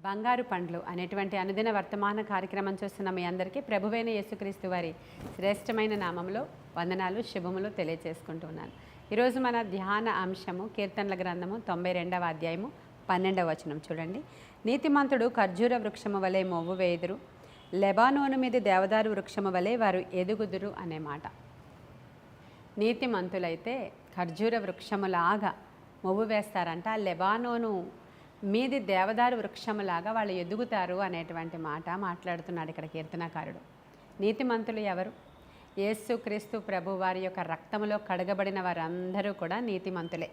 బంగారు పండ్లు అనేటువంటి అనుదిన వర్తమాన కార్యక్రమం చూస్తున్న మీ అందరికీ ప్రభువైన యేసుక్రీస్తు వారి శ్రేష్టమైన నామంలో వందనాలు శుభములు తెలియజేసుకుంటున్నాను. ఈరోజు మన ధ్యాన అంశము కీర్తనల గ్రంథము 92వ అధ్యాయము 12వ వచనం చూడండి. నీతిమంతుడు ఖర్జూర వృక్షము వలె మొవ్వు వేయుదురు, లెబానోను మీద దేవదారు వృక్షము వలె వారు ఎదుగుదురు అనే మాట. నీతిమంతులైతే ఖర్జూర వృక్షములాగా మొవ్వు వేస్తారంట, లెబానోను మీది దేవదారు వృక్షములాగా వాళ్ళు ఎదుగుతారు అనేటువంటి మాట మాట్లాడుతున్నాడు ఇక్కడ కీర్తనకారుడు. నీతిమంతులు ఎవరు? యేసుక్రీస్తు ప్రభు వారి యొక్క రక్తములో కడగబడిన వారందరూ కూడా నీతిమంతులే.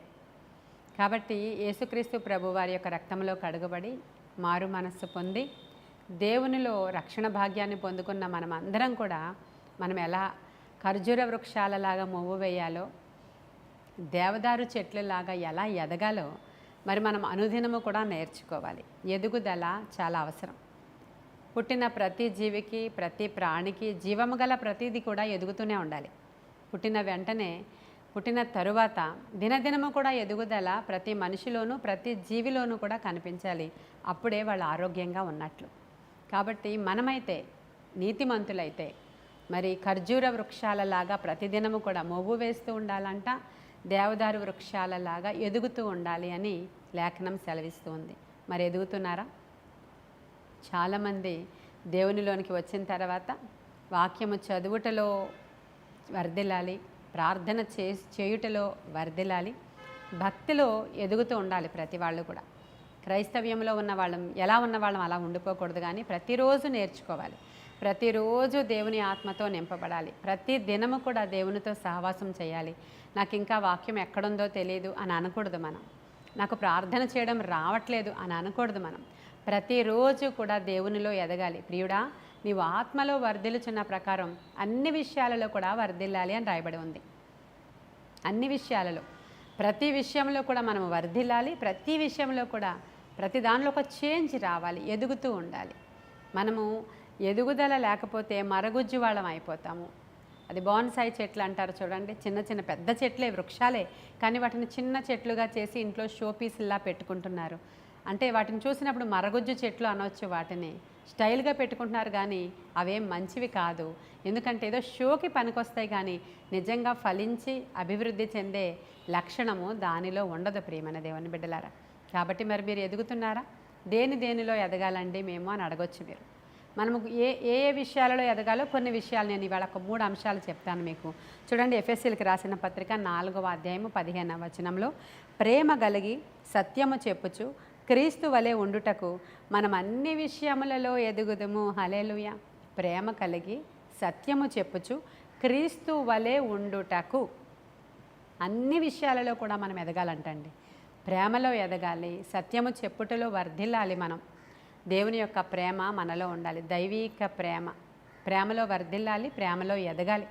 కాబట్టి యేసుక్రీస్తు ప్రభు వారి యొక్క రక్తంలో కడగబడి మారు మనస్సు పొంది దేవునిలో రక్షణ భాగ్యాన్ని పొందుకున్న మనం అందరం కూడా మనం ఎలా ఖర్జూర వృక్షాలలాగా మొవ్వు వేయాలో, దేవదారు చెట్లలాగా ఎలా ఎదగాలో మరి మనం అనుదినము కూడా నేర్చుకోవాలి. ఎదుగుదల చాలా అవసరం. పుట్టిన ప్రతి జీవికి, ప్రతి ప్రాణికి, జీవము గల ప్రతిదీ కూడా ఎదుగుతూనే ఉండాలి. పుట్టిన వెంటనే, పుట్టిన తరువాత దినదినము కూడా ఎదుగుదల ప్రతి మనిషిలోనూ, ప్రతి జీవిలోనూ కూడా కనిపించాలి. అప్పుడే వాళ్ళు ఆరోగ్యంగా ఉన్నట్లు. కాబట్టి మనమైతే నీతిమంతులైతే మరి ఖర్జూర వృక్షాలలాగా ప్రతిదినము కూడా మొవ్వు వేస్తూ ఉండాలంట, దేవదారు వృక్షాలలాగా ఎదుగుతూ ఉండాలి అని లేఖనం సెలవిస్తూ ఉంది. మరి ఎదుగుతున్నారా? చాలామంది దేవునిలోనికి వచ్చిన తర్వాత వాక్యము చదువుటలో వర్ధిల్లాలి, ప్రార్థన చేయుటలో వర్ధిల్లాలి, భక్తిలో ఎదుగుతూ ఉండాలి. ప్రతి వాళ్ళు కూడా క్రైస్తవ్యంలో ఉన్న వాళ్ళం ఎలా ఉన్న వాళ్ళం అలా ఉండిపోకూడదు, కానీ ప్రతిరోజు నేర్చుకోవాలి. ప్రతిరోజు దేవుని ఆత్మతో నింపబడాలి. ప్రతి దినము కూడా దేవునితో సహవాసం చేయాలి. నాకు ఇంకా వాక్యం ఎక్కడుందో తెలియదు అని అనకూడదు మనం. నాకు ప్రార్థన చేయడం రావట్లేదు అని అనకూడదు మనం. ప్రతిరోజు కూడా దేవునిలో ఎదగాలి. ప్రియుడా, నీవు ఆత్మలో వర్ధిల్లుచున్న ప్రకారం అన్ని విషయాలలో కూడా వర్ధిల్లాలి అని రాయబడి ఉంది. అన్ని విషయాలలో, ప్రతి విషయంలో కూడా మనం వర్ధిల్లాలి. ప్రతి విషయంలో కూడా ప్రతి దానిలో ఒక చేంజ్ రావాలి, ఎదుగుతూ ఉండాలి. మనము ఎదుగుదల లేకపోతే మరగుజ్జు వాళ్ళం అయిపోతాము. అది బాన్సాయి చెట్లు అంటారు చూడండి, చిన్న చిన్న పెద్ద చెట్లే, వృక్షాలే, కానీ వాటిని చిన్న చెట్లుగా చేసి ఇంట్లో షో పీసుల్లా పెట్టుకుంటున్నారు. అంటే వాటిని చూసినప్పుడు మరగుజ్జు చెట్లు అనవచ్చు, వాటిని స్టైల్గా పెట్టుకుంటున్నారు, కానీ అవేం మంచివి కాదు. ఎందుకంటే ఏదో షోకి పనికొస్తాయి, కానీ నిజంగా ఫలించి అభివృద్ధి చెందే లక్షణము దానిలో ఉండదు. ప్రియమైన దేవుని బిడ్డలారా, కాబట్టి మరి మీరు ఎదుగుతున్నారా? దేనిలో ఎదగాలండి మేము అని అడగొచ్చు మీరు. మనము ఏ విషయాలలో ఎదగాలో కొన్ని విషయాలు నేను ఇవాళ ఒక 3 అంశాలు చెప్తాను మీకు. చూడండి, ఎఫెసీయులకు రాసిన పత్రిక 4వ అధ్యాయము 15వ వచనంలో, ప్రేమ కలిగి సత్యము చెప్పుచు క్రీస్తు వలె ఉండుటకు మనం అన్ని విషయములలో ఎదుగుదుము. హల్లెలూయా. ప్రేమ కలిగి సత్యము చెప్పుచు క్రీస్తు వలె ఉండుటకు, అన్ని విషయాలలో కూడా మనం ఎదగాలంటండి. ప్రేమలో ఎదగాలి, సత్యము చెప్పుటలో వర్ధిల్లాలి. మనం దేవుని యొక్క ప్రేమ మనలో ఉండాలి, దైవిక ప్రేమలో వర్ధిల్లాలి, ప్రేమలో ఎదగాలి.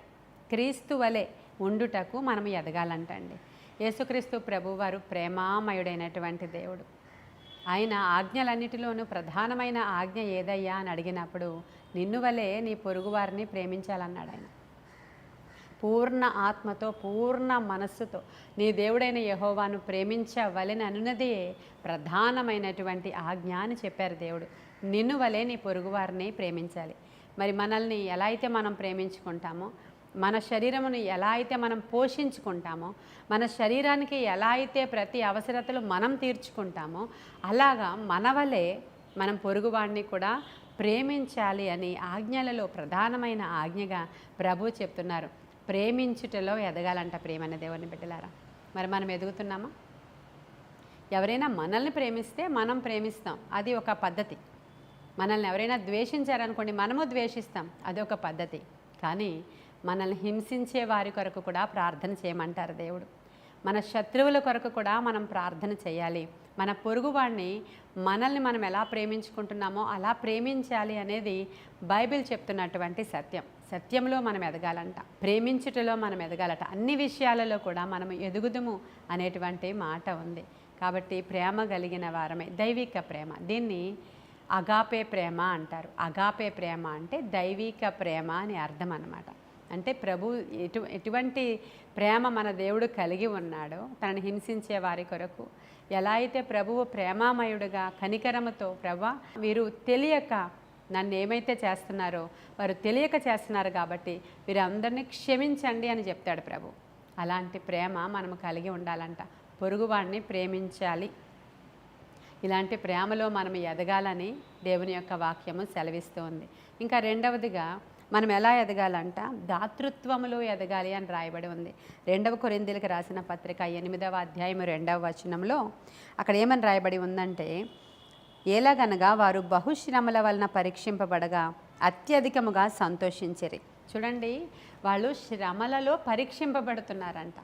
క్రీస్తు వలె ఉండుటకు మనం ఎదగాలంటండి. యేసుక్రీస్తు ప్రభువారు ప్రేమామయుడైనటువంటి దేవుడు. ఆయన ఆజ్ఞలన్నిటిలోనూ ప్రధానమైన ఆజ్ఞ ఏదయ్యా అని అడిగినప్పుడు, నిన్ను వలె నీ పొరుగువారిని ప్రేమించాలన్నాడు ఆయన. పూర్ణ ఆత్మతో, పూర్ణ మనస్సుతో నీ దేవుడైన యెహోవాను ప్రేమించవలెని అనున్నదే ప్రధానమైనటువంటి ఆజ్ఞ అని చెప్పారు దేవుడు. నిన్ను వలె నీ పొరుగువారిని ప్రేమించాలి. మరి మనల్ని ఎలా అయితే మనం ప్రేమించుకుంటామో, మన శరీరమును ఎలా అయితే మనం పోషించుకుంటామో, మన శరీరానికి ఎలా అయితే ప్రతి అవసరతలు మనం తీర్చుకుంటామో, అలాగా మన వలె మనం పొరుగువాడిని కూడా ప్రేమించాలి అని ఆజ్ఞలలో ప్రధానమైన ఆజ్ఞగా ప్రభు చెప్తున్నారు. ప్రేమించుటలో ఎదగాలంట ప్రేమైన దేవుని బిడ్డలారా. మరి మనం ఎదుగుతున్నామా? ఎవరైనా మనల్ని ప్రేమిస్తే మనం ప్రేమిస్తాం, అది ఒక పద్ధతి. మనల్ని ఎవరైనా ద్వేషించారనుకోండి, మనము ద్వేషిస్తాం, అది ఒక పద్ధతి. కానీ మనల్ని హింసించే వారి కొరకు కూడా ప్రార్థన చేయమంటారు దేవుడు. మన శత్రువుల కొరకు కూడా మనం ప్రార్థన చేయాలి. మన పొరుగువాడిని మనల్ని మనం ఎలా ప్రేమించుకుంటున్నామో అలా ప్రేమించాలి అనేది బైబిల్ చెప్తున్నటువంటి సత్యం. సత్యంలో మనం ఎదగాలంట, ప్రేమించుటలో మనం ఎదగాలట. అన్ని విషయాలలో కూడా మనం ఎదుగుదుము అనేటువంటి మాట ఉంది. కాబట్టి ప్రేమ కలిగిన వారమే, దైవిక ప్రేమ, దీన్ని అగాపే ప్రేమ అంటారు. అగాపే ప్రేమ అంటే దైవిక ప్రేమ అని అర్థం అన్నమాట. అంటే ప్రభు ఎటువంటి ప్రేమ మన దేవుడు కలిగి ఉన్నాడో తనని హింసించే వారి కొరకు, ఎలా అయితే ప్రభువు ప్రేమామయుడుగా కనికరముతో, ప్రభా వీరు తెలియక నన్ను ఏమైతే చేస్తున్నారో వారు తెలియక చేస్తున్నారు కాబట్టి వీరందరినీ క్షమించండి అని చెప్తాడు ప్రభు. అలాంటి ప్రేమ మనము కలిగి ఉండాలంట. పొరుగువాడిని ప్రేమించాలి. ఇలాంటి ప్రేమలో మనం ఎదగాలని దేవుని యొక్క వాక్యము సెలవిస్తోంది. ఇంకా రెండవదిగా మనం ఎలా ఎదగాలంట, దాతృత్వములో ఎదగాలి అని రాయబడి ఉంది. 2 కొరింథీయులకు రాసిన పత్రిక 8వ అధ్యాయము 2వ వచనంలో అక్కడ ఏమని రాయబడి ఉందంటే, ఎలాగనగా వారు బహుశ్రమల వలన పరీక్షింపబడగా అత్యధికముగా సంతోషించిరి. చూడండి, వాళ్ళు శ్రమలలో పరీక్షింపబడుతున్నారంట.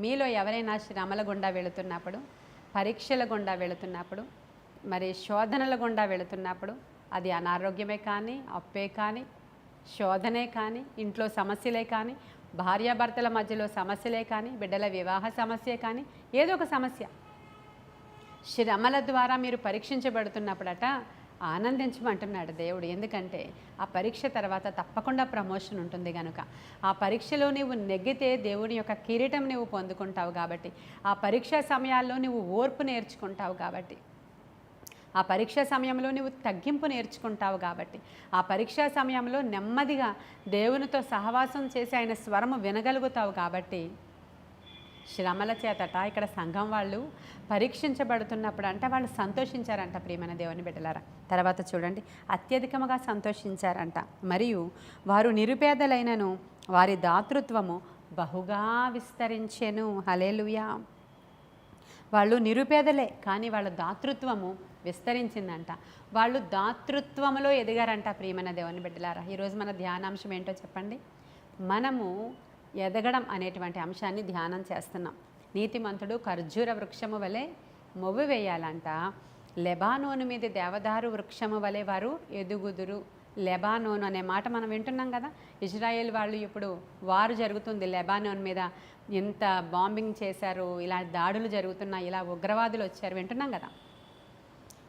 మీలో ఎవరైనా శ్రమల గుండా వెళుతున్నప్పుడు, పరీక్షల గుండా వెళుతున్నప్పుడు, మరి శోధనల గుండా వెళుతున్నప్పుడు, అది అనారోగ్యమే కానీ, అప్పే కానీ, శోధనే కానీ, ఇంట్లో సమస్యలే కానీ, భార్యాభర్తల మధ్యలో సమస్యలే కానీ, బిడ్డల వివాహ సమస్య కానీ, ఏదో ఒక సమస్య, శ్రమల ద్వారా మీరు పరీక్షించబడుతున్నప్పుడట ఆనందించమంటున్నాడు దేవుడు. ఎందుకంటే ఆ పరీక్ష తర్వాత తప్పకుండా ప్రమోషన్ ఉంటుంది కనుక. ఆ పరీక్షలో నువ్వు నెగ్గితే దేవుని యొక్క కిరీటం నువ్వు పొందుకుంటావు కాబట్టి, ఆ పరీక్షా సమయాల్లో నువ్వు ఓర్పు నేర్చుకుంటావు కాబట్టి, ఆ పరీక్షా సమయంలో నువ్వు తగ్గింపు నేర్చుకుంటావు కాబట్టి, ఆ పరీక్షా సమయంలో నెమ్మదిగా దేవునితో సహవాసం చేసి ఆయన స్వరము వినగలుగుతావు కాబట్టి, శ్రమల చేతట ఇక్కడ సంఘం వాళ్ళు పరీక్షించబడుతున్నప్పుడు అంటే వాళ్ళు సంతోషించారంట. ప్రియమైన దేవుని బిడ్డలారా, తర్వాత చూడండి, అత్యధికముగా సంతోషించారంట. మరియు వారు నిరుపేదలైనను వారి దాతృత్వము బహుగా విస్తరించెను. హల్లెలూయా. వాళ్ళు నిరుపేదలే కానీ వాళ్ళ దాతృత్వము విస్తరించిందంట. వాళ్ళు దాతృత్వములో ఎదిగారంట. ప్రియమైన దేవుని బిడ్డలారా, ఈరోజు మన ధ్యానాంశం ఏంటో చెప్పండి. మనము ఎదగడం అనేటువంటి అంశాన్ని ధ్యానం చేస్తున్నాం. నీతిమంతుడు ఖర్జూర వృక్షము వలె మొవ్వు వేయాలంట. లెబానోను మీద దేవదారు వృక్షము వలె వారు ఎదుగుదురు. లెబానోను అనే మాట మనం వింటున్నాం కదా. ఇజ్రాయేల్ వాళ్ళు ఇప్పుడు వారు జరుగుతుంది లెబానోన్ మీద, ఎంత బాంబింగ్ చేశారు, ఇలా దాడులు జరుగుతున్నాయి, ఇలా ఉగ్రవాదులు వచ్చారు, వింటున్నాం కదా.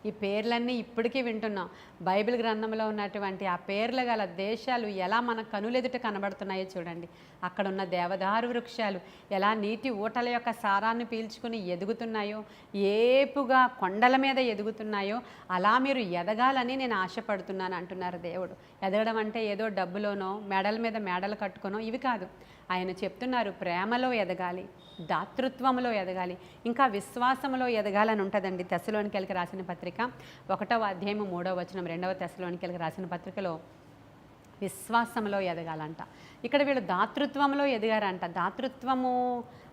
ఈ పేర్లన్నీ ఇప్పటికీ వింటున్నాం. బైబిల్ గ్రంథంలో ఉన్నటువంటి ఆ పేర్లు గల దేశాలు ఎలా మన కనులెదుట కనబడుతున్నాయో చూడండి. అక్కడ ఉన్న దేవదారు వృక్షాలు ఎలా నీటి ఊటల యొక్క సారాన్ని పీల్చుకుని ఎదుగుతున్నాయో, ఏపుగా కొండల మీద ఎదుగుతున్నాయో, అలా మీరు ఎదగాలని నేను ఆశపడుతున్నాను అంటున్నారు దేవుడు. ఎదగడం అంటే ఏదో డబ్బులోనో మేడల మీద మేడలు కట్టుకునో ఇవి కాదు. ఆయన చెప్తున్నారు ప్రేమలో ఎదగాలి, దాతృత్వంలో ఎదగాలి, ఇంకా విశ్వాసంలో ఎదగాలని ఉంటుందండి. తెస్సలోనికైలకు రాసిన పత్రిక 1వ అధ్యాయము 3వ వచనం, 2వ తెస్సలోనికైలకు రాసిన పత్రికలో విశ్వాసంలో ఎదగాలంట. ఇక్కడ వీళ్ళు దాతృత్వంలో ఎదిగారంట. దాతృత్వము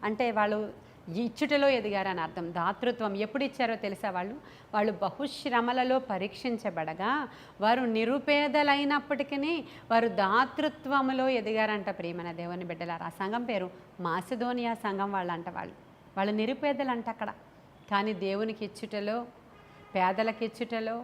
అంటే వాళ్ళు ఇచ్చుటలో ఎదిగారని అర్థం. దాతృత్వం ఎప్పుడు ఇచ్చారో తెలుసా? వాళ్ళు బహుశ్రమలలో పరీక్షించబడగా వారు నిరుపేదలైనప్పటికీ వారు దాతృత్వములో ఎదిగారంట. ప్రియమైన దేవుని బిడ్డలారా, ఆ సంఘం పేరు మాసిదోనియా సంఘం వాళ్ళంట. వాళ్ళు నిరుపేదలంట అక్కడ. కానీ దేవునికి ఇచ్చుటలో, పేదలకు ఇచ్చుటలో,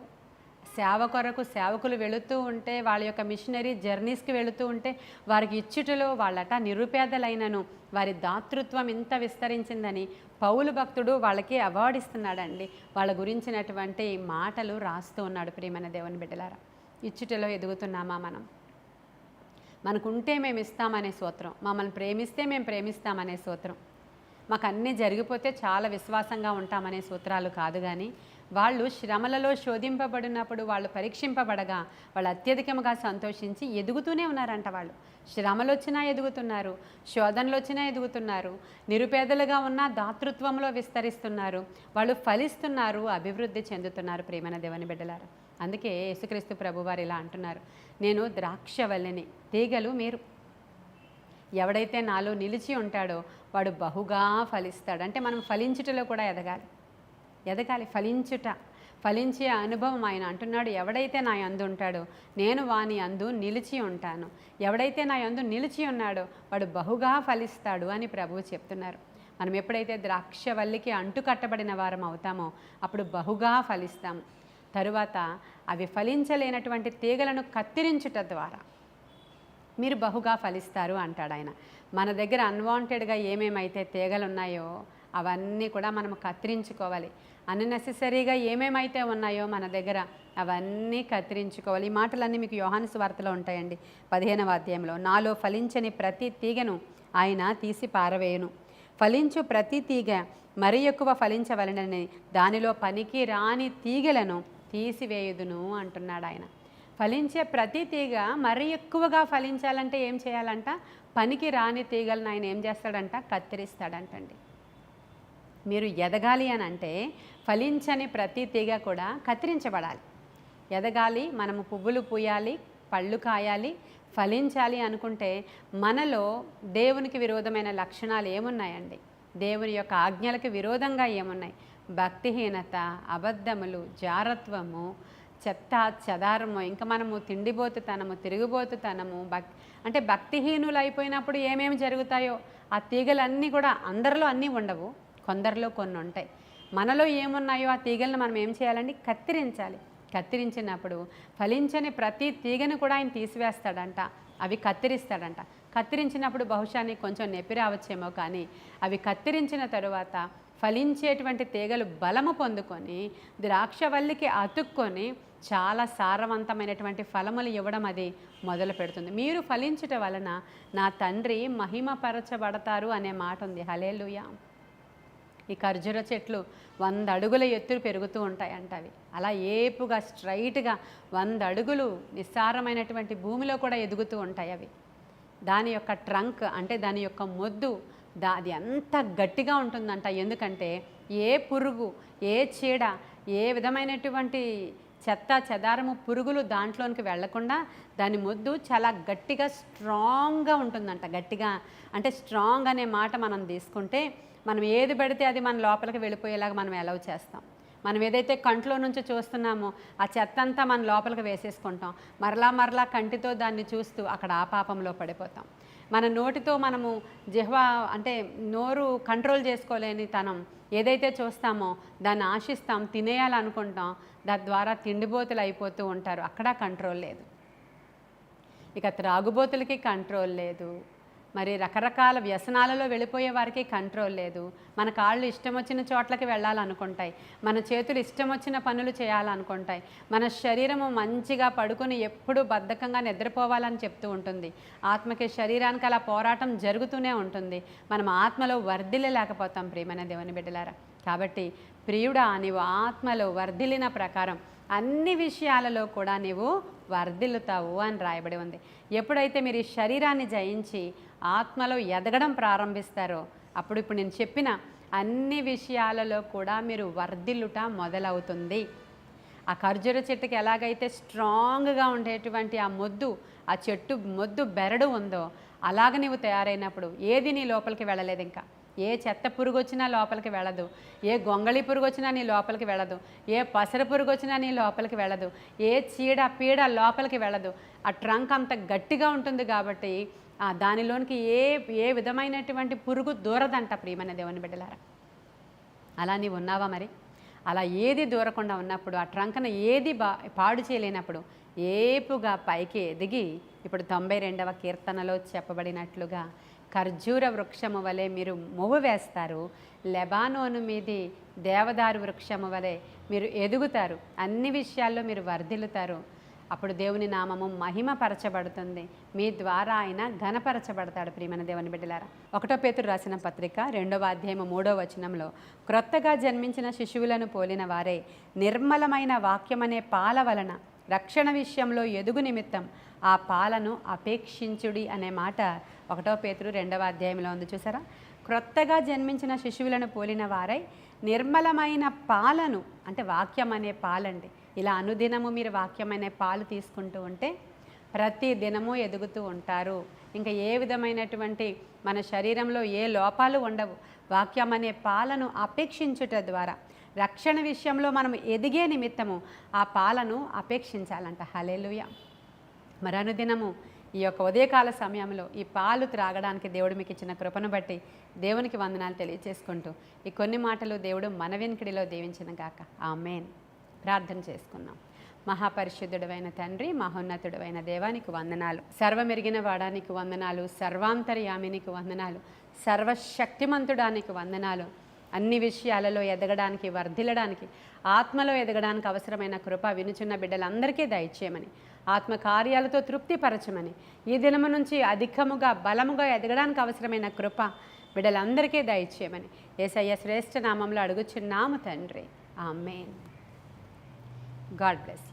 సేవ కొరకు సేవకులు వెళుతూ ఉంటే, వాళ్ళ యొక్క మిషనరీ జర్నీస్కి వెళుతూ ఉంటే వారికి ఇచ్చుటలో వాళ్ళట నిరుపేదలైనను వారి దాతృత్వం ఇంత విస్తరించిందని పౌలు భక్తుడు వాళ్ళకి అవార్డు ఇస్తున్నాడండి. వాళ్ళ గురించినటువంటి మాటలు రాస్తూ ఉన్నాడు. ప్రియమైన దేవుని బిడ్డలారా, ఇచ్చుటలో ఎదుగుతున్నామా మనం? మనకుంటే మేము ఇస్తామనే సూత్రం, మమ్మల్ని ప్రేమిస్తే మేము ప్రేమిస్తామనే సూత్రం, మాకు అన్నీ జరిగిపోతే చాలా విశ్వాసంగా ఉంటామనే సూత్రాలు కాదు. కానీ వాళ్ళు శ్రమలలో శోధింపబడినప్పుడు, వాళ్ళు పరీక్షింపబడగా వాళ్ళు అత్యధికంగా సంతోషించి ఎదుగుతూనే ఉన్నారంట. వాళ్ళు శ్రమలు వచ్చినా ఎదుగుతున్నారు, శోధనలు వచ్చినా ఎదుగుతున్నారు, నిరుపేదలుగా ఉన్న దాతృత్వంలో విస్తరిస్తున్నారు, వాళ్ళు ఫలిస్తున్నారు, అభివృద్ధి చెందుతున్నారు. ప్రియమైన దేవుని బిడ్డలారా, అందుకే యేసుక్రీస్తు ప్రభువారు ఇలా అంటున్నారు, నేను ద్రాక్షవల్లిని, తీగలు మీరు. ఎవడైతే నాలో నిలిచి ఉంటాడో వాడు బహుగా ఫలిస్తాడు. అంటే మనం ఫలించుటలో కూడా ఎదగాలి. ఫలించే అనుభవం ఆయన అంటున్నాడు. ఎవడైతే నా యందు ఉంటాడో నేను వాని యందు నిలిచి ఉంటాను. ఎవడైతే నా యందు నిలిచి ఉన్నాడో వాడు బహుగా ఫలిస్తాడు అని ప్రభువు చెప్తున్నారు. మనం ఎప్పుడైతే ద్రాక్షవల్లికి అంటు కట్టబడిన వారం అవుతామో అప్పుడు బహుగా ఫలిస్తాము. తరువాత అవి ఫలించలేనటువంటి తీగలను కత్తిరించుట ద్వారా మీరు బహుగా ఫలిస్తారు అంటాడు ఆయన. మన దగ్గర అన్వాంటెడ్గా ఏమేమైతే తీగలు ఉన్నాయో అవన్నీ కూడా మనం కత్తిరించుకోవాలి. అన్నెసెసరీగా ఏమేమైతే ఉన్నాయో మన దగ్గర అవన్నీ కత్తిరించుకోవాలి. ఈ మాటలన్నీ మీకు యోహాను సువార్తలో ఉంటాయండి 15వ అధ్యాయంలో. నాలో ఫలించని ప్రతి తీగను ఆయన తీసి పారవేయును, ఫలించు ప్రతి తీగ మరి ఎక్కువ ఫలించవలనని దానిలో పనికి రాని తీగలను తీసివేయుదును అంటున్నాడు ఆయన. ఫలించే ప్రతి తీగ మరి ఎక్కువగా ఫలించాలంటే ఏం చేయాలంట? పనికి రాని తీగలను ఆయన ఏం చేస్తాడంట? కత్తిరిస్తాడంటండి. మీరు ఎదగాలి అని అంటే ఫలించని ప్రతి తీగ కూడా కత్తిరించబడాలి. ఎదగాలి, మనము పువ్వులు పూయాలి, పళ్ళు కాయాలి, ఫలించాలి అనుకుంటే మనలో దేవునికి విరోధమైన లక్షణాలు ఏమున్నాయండి? దేవుని యొక్క ఆజ్ఞలకు విరోధంగా ఏమున్నాయి? భక్తిహీనత, అబద్ధములు, జారత్వము, చెత్త చెదారము, ఇంకా మనము తిండిబోతుతనము, తిరుగుబోతుతనము, అంటే భక్తిహీనులు అయిపోయినప్పుడు ఏమేమి జరుగుతాయో ఆ తీగలన్నీ కూడా అందరిలో అన్నీ ఉండవు, కొందరిలో కొన్ని ఉంటాయి. మనలో ఏమున్నాయో ఆ తీగలను మనం ఏం చేయాలండి? కత్తిరించాలి. కత్తిరించినప్పుడు ఫలించని ప్రతి తీగను కూడా ఆయన తీసివేస్తాడంట, అవి కత్తిరిస్తాడంట. కత్తిరించినప్పుడు బహుశా నీకు కొంచెం నొప్పి రావచ్చేమో, కానీ అవి కత్తిరించిన తరువాత ఫలించేటువంటి తీగలు బలము పొందుకొని ద్రాక్షవల్లికి అతుక్కొని చాలా సారవంతమైనటువంటి ఫలములు ఇవ్వడం అది మొదలు పెడుతుంది. మీరు ఫలించుట వలన నా తండ్రి మహిమపరచబడతారు అనే మాట ఉంది. హల్లెలూయా. ఈ ఖర్జూర చెట్లు 100 అడుగుల ఎత్తులు పెరుగుతూ ఉంటాయంట. అవి అలా ఏపుగా స్ట్రైట్గా 100 అడుగులు నిస్సారమైనటువంటి భూమిలో కూడా ఎదుగుతూ ఉంటాయి. అవి దాని యొక్క ట్రంక్ అంటే దాని యొక్క మొద్దు అది అంత గట్టిగా ఉంటుందంట. ఎందుకంటే ఏ పురుగు, ఏ చీడ, ఏ విధమైనటువంటి చెత్త చెదారము, పురుగులు దాంట్లోనికి వెళ్లకుండా దాని మొద్దు చాలా గట్టిగా స్ట్రాంగ్గా ఉంటుందంట. గట్టిగా అంటే స్ట్రాంగ్ అనే మాట మనం తీసుకుంటే మనం ఏది పెడితే అది మన లోపలికి వెళ్ళిపోయేలాగా మనం అలౌ చేస్తాం. మనం ఏదైతే కంట్లో నుంచి చూస్తున్నామో ఆ చెత్త అంతా మన లోపలికి వేసేసుకుంటాం. మరలా కంటితో దాన్ని చూస్తూ అక్కడ ఆ పాపంలో పడిపోతాం. మన నోటితో మనము జిహ్వ అంటే నోరు కంట్రోల్ చేసుకోలేని తనం ఏదైతే చూస్తామో దాన్ని ఆశిస్తాం, తినేయాలనుకుంటాం. దాని ద్వారా తిండిబోతులు అయిపోతూ ఉంటారు. అక్కడ కంట్రోల్ లేదు. ఇక త్రాగుబోతులకి కంట్రోల్ లేదు. మరి రకరకాల వ్యసనాలలో వెళ్ళిపోయే వారికి కంట్రోల్ లేదు. మన కాళ్ళు ఇష్టం వచ్చిన చోట్లకి వెళ్ళాలనుకుంటాయి, మన చేతులు ఇష్టం వచ్చిన పనులు చేయాలనుకుంటాయి, మన శరీరము మంచిగా పడుకొని ఎప్పుడూ బద్ధకంగా నిద్రపోవాలని చెప్తూ ఉంటుంది. ఆత్మకి శరీరానికి అలా పోరాటం జరుగుతూనే ఉంటుంది. మనం ఆత్మలో వర్ధిల్లలేకపోతాం ప్రియమైన దేవుని బిడ్డలారా. కాబట్టి ప్రియుడా, నీవు ఆత్మలో వర్ధిల్లిన ప్రకారం అన్ని విషయాలలో కూడా నీవు వర్ధిల్లుతావు అని రాయబడి ఉంది. ఎప్పుడైతే మీరు ఈ శరీరాన్ని జయించి ఆత్మలో ఎదగడం ప్రారంభిస్తారో అప్పుడు ఇప్పుడు నేను చెప్పిన అన్ని విషయాలలో కూడా మీరు వర్ధిల్లుట మొదలవుతుంది. ఆ ఖర్జూర చెట్టుకి ఎలాగైతే స్ట్రాంగ్గా ఉండేటువంటి ఆ మొద్దు, ఆ చెట్టు మొద్దు బెరడు ఉందో అలాగ నీవు తయారైనప్పుడు ఏది నీ లోపలికి వెళ్ళలేదు. ఇంకా ఏ చెత్త పురుగు వచ్చినా లోపలికి వెళ్ళదు, ఏ గొంగళి పురుగు వచ్చినా నీ లోపలికి వెళ్ళదు, ఏ పసర పురుగు వచ్చినా నీ లోపలికి వెళ్ళదు, ఏ చీడ పీడ లోపలికి వెళ్ళదు. ఆ ట్రంక్ అంత గట్టిగా ఉంటుంది కాబట్టి దానిలోనికి ఏ విధమైనటువంటి పురుగు దూరదంట ప్రియమైన దేవుని బిడ్డలారా. అలా నీవు ఉన్నావా? మరి అలా ఏది దూరకుండా ఉన్నప్పుడు ఆ ట్రంక్ను ఏది పాడు చేయలేనప్పుడు ఏపుగా పైకి ఎదిగి ఇప్పుడు 92వ కీర్తనలో చెప్పబడినట్లుగా ఖర్జూర వృక్షము వలె మీరు మొవ్వు వేస్తారు, లెబానోను మీది దేవదారు వృక్షము వలె మీరు ఎదుగుతారు, అన్ని విషయాల్లో మీరు వర్ధిల్లుతారు. అప్పుడు దేవుని నామము మహిమపరచబడుతుంది, మీ ద్వారా ఆయన ఘనపరచబడతాడు. ప్రియమైన దేవుని బిడ్డలారా, 1 పేతురు రాసిన పత్రిక 2వ అధ్యాయము 3వ వచనంలో క్రొత్తగా జన్మించిన శిశువులను పోలిన వారే నిర్మలమైన వాక్యమనే పాల వలన రక్షణ విషయంలో ఎదుగు నిమిత్తం ఆ పాలను అపేక్షించుడి అనే మాట 1 పేతురు 2వ అధ్యాయంలో ఉంది. చూసారా? క్రొత్తగా జన్మించిన శిశువులను పోలిన వారై నిర్మలమైన పాలను, అంటే వాక్యం అనే పాలండి. ఇలా అనుదినము మీరు వాక్యం అనే పాలు తీసుకుంటూ ఉంటే ప్రతి దినము ఎదుగుతూ ఉంటారు. ఇంకా ఏ విధమైనటువంటి మన శరీరంలో ఏ లోపాలు ఉండవు. వాక్యం అనే పాలను అపేక్షించుట ద్వారా రక్షణ విషయంలో మనం ఎదిగే నిమిత్తము ఆ పాలను అపేక్షించాలంట. హల్లెలూయా. మరి అనుదినము ఈ యొక్క ఉదయకాల సమయంలో ఈ పాలు త్రాగడానికి దేవుడు మీకు ఇచ్చిన కృపను బట్టి దేవునికి వందనాలు తెలియచేసుకుంటూ ఈ కొన్ని మాటలు దేవుడు మన వెనుకడిలో దీవించిన గాక. ఆమేన్. ప్రార్థన చేసుకుందాం. మహాపరిశుద్ధుడైన తండ్రి, మహోన్నతుడైన దేవానికి వందనాలు, సర్వమెరిగిన వాడానికి వందనాలు, సర్వాంతర్యామినికి వందనాలు, సర్వశక్తిమంతుడానికి వందనాలు. అన్ని విషయాలలో ఎదగడానికి, వర్ధిల్లడానికి, ఆత్మలో ఎదగడానికి అవసరమైన కృప వినుచున్న బిడ్డలందరికీ దయచేయమని, ఆత్మ కార్యాలతో తృప్తిపరచమని, ఈ దినము నుంచి అధికముగా బలముగా ఎదగడానికి అవసరమైన కృప బిడ్డలందరికీ దయచేయమని యేసయ్య శ్రేష్ఠ నామంలో అడుగుచున్నాము తండ్రి. ఆమేన్. God bless.